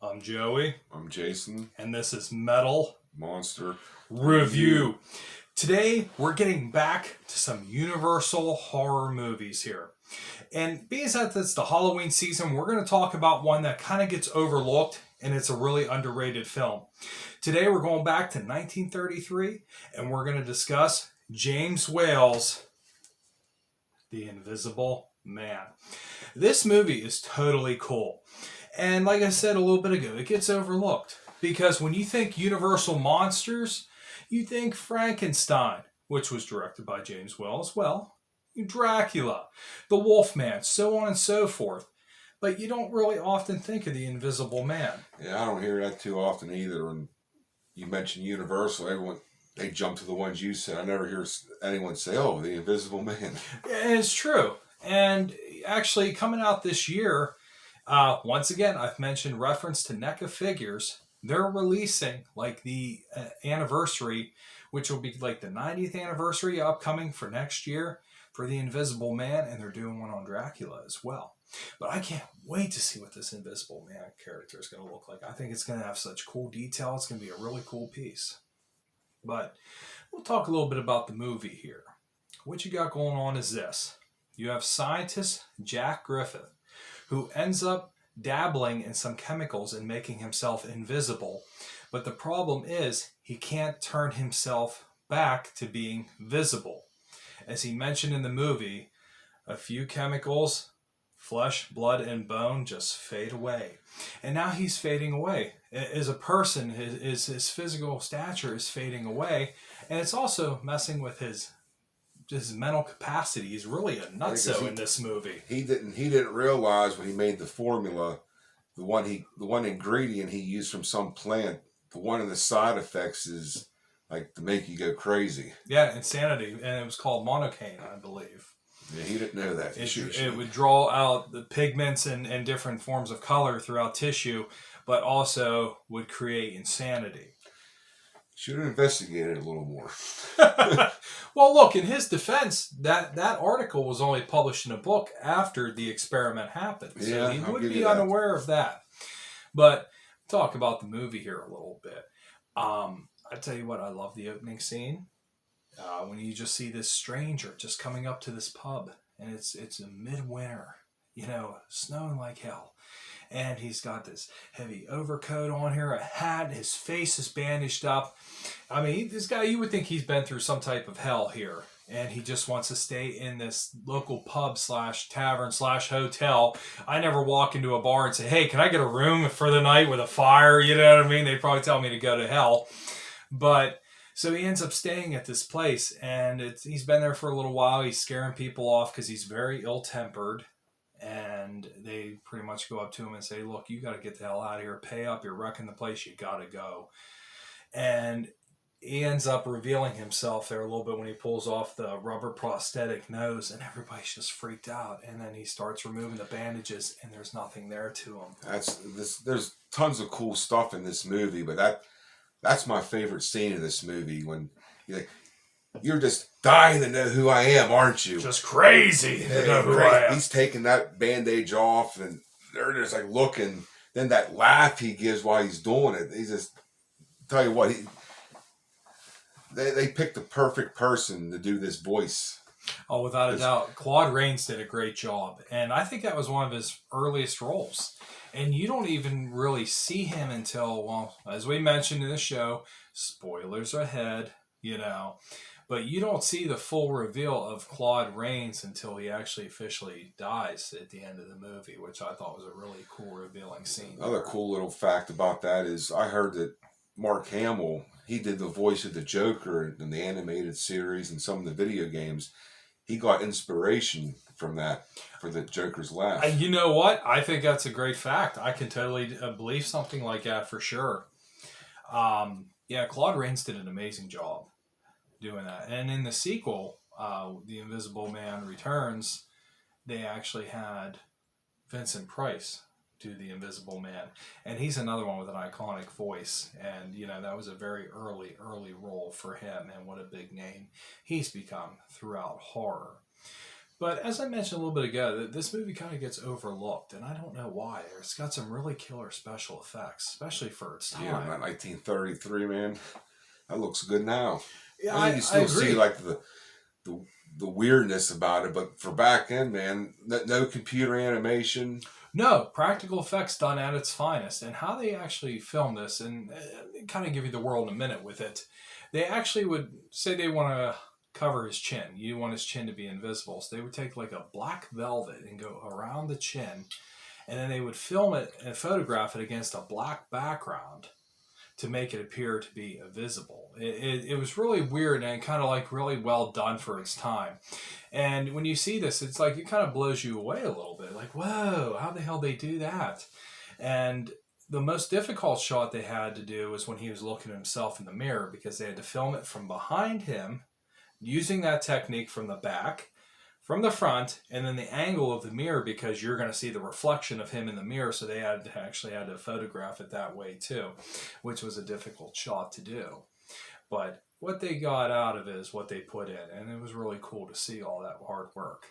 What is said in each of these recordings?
I'm Joey. I'm Jason. And this is Metal Monster Review. Today, we're getting back to some Universal horror movies here. And being that it's the Halloween season, we're going to talk about one that kind of gets overlooked, and it's a really underrated film. Today, we're going back to 1933, and we're going to discuss James Whale's The Invisible Man. This movie is totally cool. And like I said a little bit ago, it gets overlooked. Because when you think Universal Monsters, you think Frankenstein, which was directed by James Whale as well, Dracula, the Wolfman, so on and so forth. But you don't really often think of the Invisible Man. Yeah, I don't hear that too often either. When you mention Universal, they jump to the ones you said. I never hear anyone say, "Oh, the Invisible Man." And it's true. And actually, coming out this year, once again, I've mentioned reference to NECA Figures. They're releasing like the anniversary, which will be like the 90th anniversary upcoming for next year for the Invisible Man, and they're doing one on Dracula as well. But I can't wait to see what this Invisible Man character is going to look like. I think it's going to have such cool detail. It's going to be a really cool piece. But we'll talk a little bit about the movie here. What you got going on is this. You have scientist Jack Griffith, who ends up dabbling in some chemicals and making himself invisible. But the problem is he can't turn himself back to being visible. As he mentioned in the movie, a few chemicals, flesh, blood, and bone just fade away. And now he's fading away. As a person, his physical stature is fading away. And it's also messing with his mental capacity. He's really a nutso in this movie. He didn't realize when he made the formula, the one ingredient he used from some plant, the one of the side effects is like to make you go crazy. Yeah, insanity, and it was called monocaine, I believe. Yeah, he didn't know that. It would draw out the pigments and different forms of color throughout tissue, but also would create insanity. Should have investigated a little more. Well, look, in his defense, that article was only published in a book after the experiment happened. So yeah, he would be unaware of that. But talk about the movie here a little bit. I tell you what, I love the opening scene. When you just see this stranger just coming up to this pub. And it's in midwinter, snowing like hell. And he's got this heavy overcoat on here, a hat, his face is bandaged up. I mean, this guy, you would think he's been through some type of hell here. And he just wants to stay in this local pub / tavern / hotel. I never walk into a bar and say, hey, can I get a room for the night with a fire? You know what I mean? They'd probably tell me to go to hell. But so he ends up staying at this place. And he's been there for a little while. He's scaring people off because he's very ill-tempered. And they pretty much go up to him and say, look, you got to get the hell out of here. Pay up. You're wrecking the place. You got to go. And he ends up revealing himself there a little bit when he pulls off the rubber prosthetic nose. And everybody's just freaked out. And then he starts removing the bandages. And there's nothing there to him. There's tons of cool stuff in this movie. But that's my favorite scene of this movie. When you're just dying to know who I am, aren't you? Just crazy to know who I am. He's taking that bandage off, and they're just like looking. Then that laugh he gives while he's doing it. He just tell you what, they picked the perfect person to do this voice. Oh, without a doubt. Claude Rains did a great job. And I think that was one of his earliest roles. And you don't even really see him until, well, as we mentioned in the show, spoilers ahead, But you don't see the full reveal of Claude Rains until he actually officially dies at the end of the movie, which I thought was a really cool, revealing scene. Another cool little fact about that is I heard that Mark Hamill, he did the voice of the Joker in the animated series and some of the video games. He got inspiration from that for the Joker's laugh. And you know what? I think that's a great fact. I can totally believe something like that for sure. Claude Rains did an amazing job doing that. And in the sequel, The Invisible Man Returns, they actually had Vincent Price do the Invisible Man. And he's another one with an iconic voice. And, that was a very early role for him. And what a big name he's become throughout horror. But as I mentioned a little bit ago, this movie kind of gets overlooked, and I don't know why. It's got some really killer special effects, especially for its Yeah, time. that 1933, man. That looks good now. Yeah, I mean, you I still see agree. like the the weirdness about it, but for back then, man, no computer animation. No, practical effects done at its finest. And how they actually film this, and kind of give you the world in a minute with it, they actually would say they want to cover his chin. You want his chin to be invisible. So they would take like a black velvet and go around the chin, and then they would film it and photograph it against a black background to make it appear to be visible. It was really weird and kind of like really well done for its time. And when you see this, it's like it kind of blows you away a little bit. Like, whoa, how the hell they do that? And the most difficult shot they had to do was when he was looking at himself in the mirror, because they had to film it from behind him using that technique from the back, from the front, and then the angle of the mirror, because you're going to see the reflection of him in the mirror. So they had to photograph it that way too, which was a difficult shot to do. But what they got out of it is what they put in, and it was really cool to see all that hard work.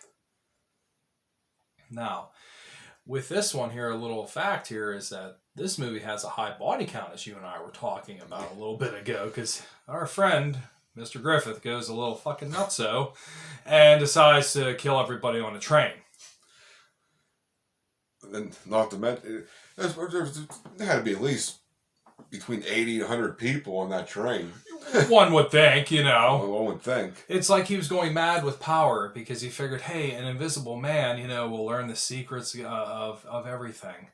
Now, with this one here, a little fact here is that this movie has a high body count, as you and I were talking about a little bit ago, because our friend Mr. Griffith goes a little fucking nutso and decides to kill everybody on a train. And not to mention, there had to be at least between 80 and 100 people on that train. One would think, you know. One would think. It's like he was going mad with power because he figured, hey, an invisible man, will learn the secrets of everything.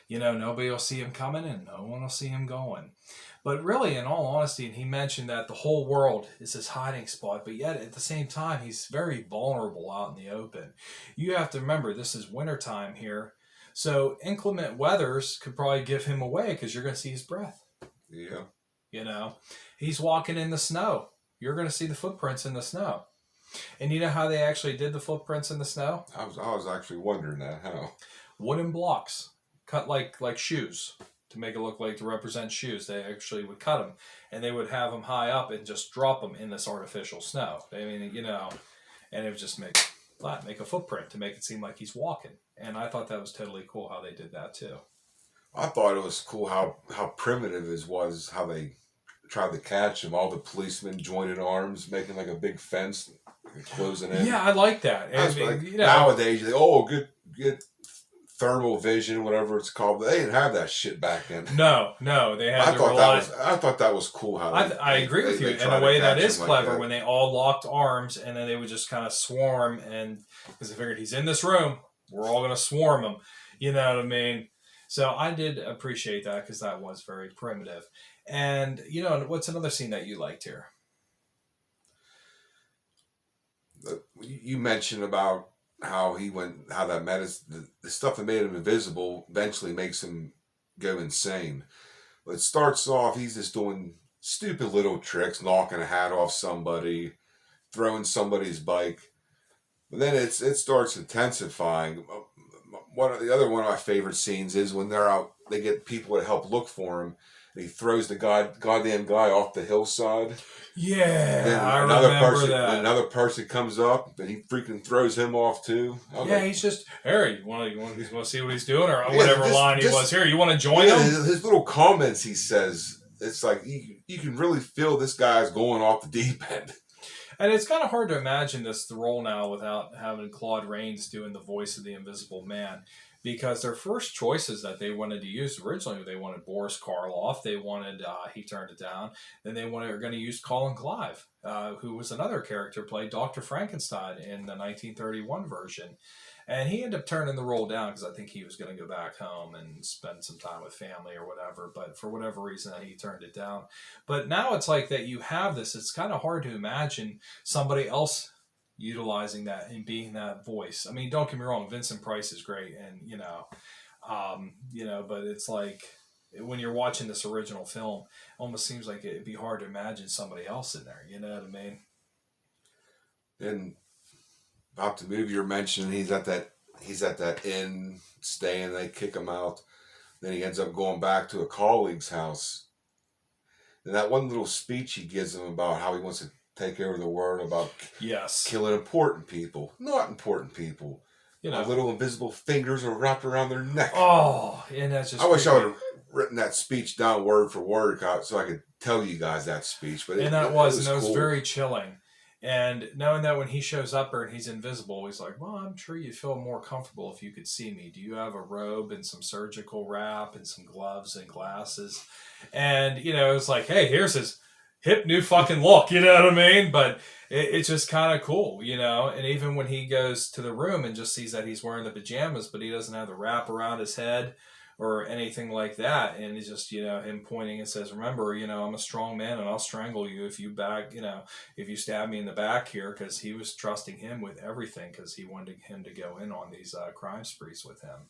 Nobody will see him coming and no one will see him going. But really, in all honesty, and he mentioned that the whole world is his hiding spot, but yet at the same time, he's very vulnerable out in the open. You have to remember, this is wintertime here. So inclement weathers could probably give him away because you're going to see his breath. Yeah. He's walking in the snow. You're going to see the footprints in the snow. And you know how they actually did the footprints in the snow? I was actually wondering that, how? Wooden blocks, cut like shoes, to make it look like to represent shoes. They actually would cut them, and they would have them high up and just drop them in this artificial snow. I mean, and it would just make a footprint to make it seem like he's walking. And I thought that was totally cool how they did that too. I thought it was cool how primitive it was, how they tried to catch him. All the policemen jointed arms, making like a big fence, closing in. Yeah, I like that. Nowadays, get thermal vision, whatever it's called. They didn't have that shit back then. No, they had to rely. I thought that was cool. How I agree with you in a way that is clever when they all locked arms and then they would just kind of swarm, and because they figured he's in this room, we're all going to swarm him. You know what I mean? So I did appreciate that because that was very primitive. And what's another scene that you liked here? You mentioned about how that medicine, the stuff that made him invisible eventually makes him go insane. But it starts off, he's just doing stupid little tricks, knocking a hat off somebody, throwing somebody's bike. But then it starts intensifying. One of my favorite scenes is when they're out, they get people to help look for him. And he throws the goddamn guy off the hillside. Yeah, I remember that. Another person comes up and he freaking throws him off too. He's just, Harry, you want to see what he's doing, or whatever line he was. Here, you want to join him? His little comments he says, it's like you can really feel this guy's going off the deep end. And it's kind of hard to imagine the role now without having Claude Rains doing the voice of the Invisible Man, because their first choices that they wanted to use originally, they wanted Boris Karloff, they wanted, he turned it down, then they were going to use Colin Clive, who was another character, played Dr. Frankenstein in the 1931 version. And he ended up turning the role down because I think he was going to go back home and spend some time with family or whatever. But for whatever reason, he turned it down. But now it's like that you have this. It's kind of hard to imagine somebody else utilizing that and being that voice. I mean, don't get me wrong. Vincent Price is great, and but it's like when you're watching this original film, it almost seems like it'd be hard to imagine somebody else in there. You know what I mean? And about the movie you're mentioning, he's at that inn staying. They kick him out. Then he ends up going back to a colleague's house. And that one little speech he gives him about how he wants to take over the world about Yes. killing important people, not important people. You know. Little invisible fingers are wrapped around their neck. Oh, and that's just. I wish I would have written that speech down word for word so I could tell you guys that speech. But that was cool. very chilling. And knowing that when he shows up there and he's invisible, he's like, well, I'm sure you'd feel more comfortable if you could see me. Do you have a robe and some surgical wrap and some gloves and glasses? And, it's like, hey, here's his hip new fucking look, you know what I mean? But it's just kind of cool, And even when he goes to the room and just sees that he's wearing the pajamas, but he doesn't have the wrap around his head or anything like that. And it's just, him pointing and says, remember, I'm a strong man and I'll strangle you if you if you stab me in the back here, because he was trusting him with everything because he wanted him to go in on these crime sprees with him.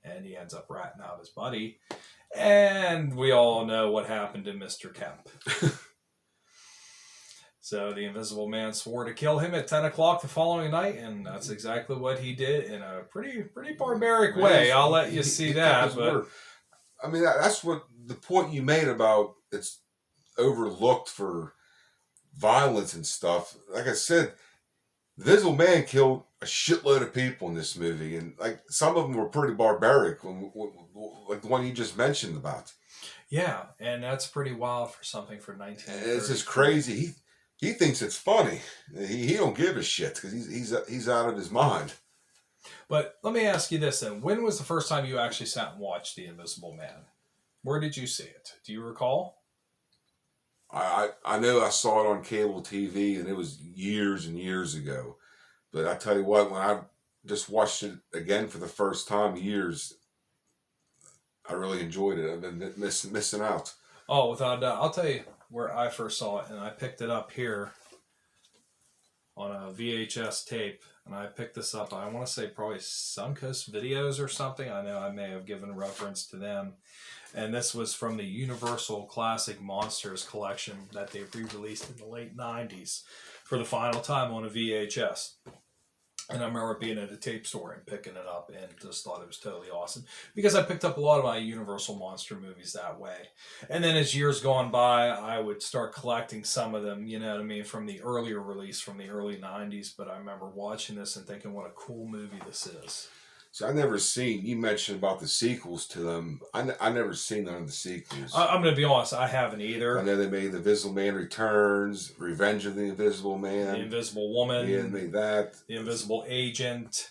And he ends up ratting out his buddy. And we all know what happened to Mr. Kemp. So the Invisible Man swore to kill him at 10 o'clock the following night, and that's exactly what he did in a pretty barbaric way. I'll let you see that. But I mean, that's what the point you made about it's overlooked for violence and stuff. Like I said, the Invisible Man killed a shitload of people in this movie, and like some of them were pretty barbaric, like the one you just mentioned about. Yeah, and that's pretty wild for something from 1930. It's just crazy. He thinks it's funny. He don't give a shit because he's out of his mind. But let me ask you this then: when was the first time you actually sat and watched The Invisible Man? Where did you see it? Do you recall? I know I saw it on cable TV, and it was years and years ago. But I tell you what, when I just watched it again for the first time in years, I really enjoyed it. I've been missing out. Oh, without a doubt. I'll tell you where I first saw it, and I picked it up here on a VHS tape, and I picked this up, I want to say probably Suncoast Videos or something. I know I may have given reference to them. And this was from the Universal Classic Monsters collection that they re-released in the late 90s for the final time on a VHS. And I remember being at a tape store and picking it up and just thought it was totally awesome because I picked up a lot of my Universal Monster movies that way. And then as years gone by, I would start collecting some of them, from the earlier release from the early 90s. But I remember watching this and thinking what a cool movie this is. So I never seen, you mentioned about the sequels to them. I never seen none of the sequels. I'm going to be honest, I haven't either. I know they made The Invisible Man Returns, Revenge of the Invisible Man. The Invisible Woman. Yeah, they made that. The Invisible Agent.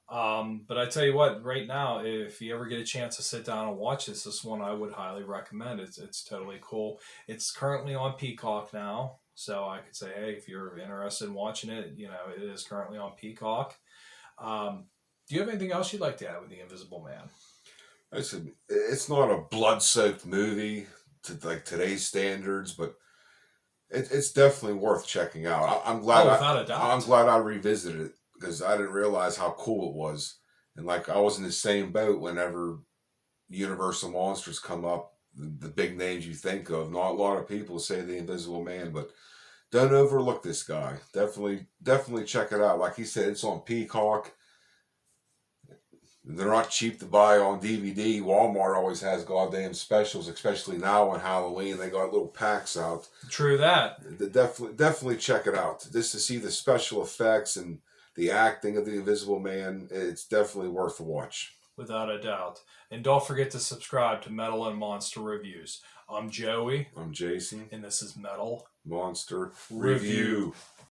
But I tell you what, right now, if you ever get a chance to sit down and watch this one I would highly recommend. It's totally cool. It's currently on Peacock now. So I could say, hey, if you're interested in watching it, it is currently on Peacock. Do you have anything else you'd like to add with The Invisible Man? It's not a blood-soaked movie to like today's standards, but it's definitely worth checking out. I'm glad. Without a doubt. I'm glad I revisited it because I didn't realize how cool it was, and like I was in the same boat whenever Universal Monsters come up. The big names you think of. Not a lot of people say The Invisible Man, but don't overlook this guy. Definitely check it out. Like he said, it's on Peacock. They're not cheap to buy on DVD. Walmart always has goddamn specials, especially now on Halloween. They got little packs out. True that. Definitely check it out. Just to see the special effects and the acting of the Invisible Man, it's definitely worth a watch. Without a doubt. And don't forget to subscribe to Metal and Monster Reviews. I'm Joey. I'm Jason. And this is Metal Monster Review.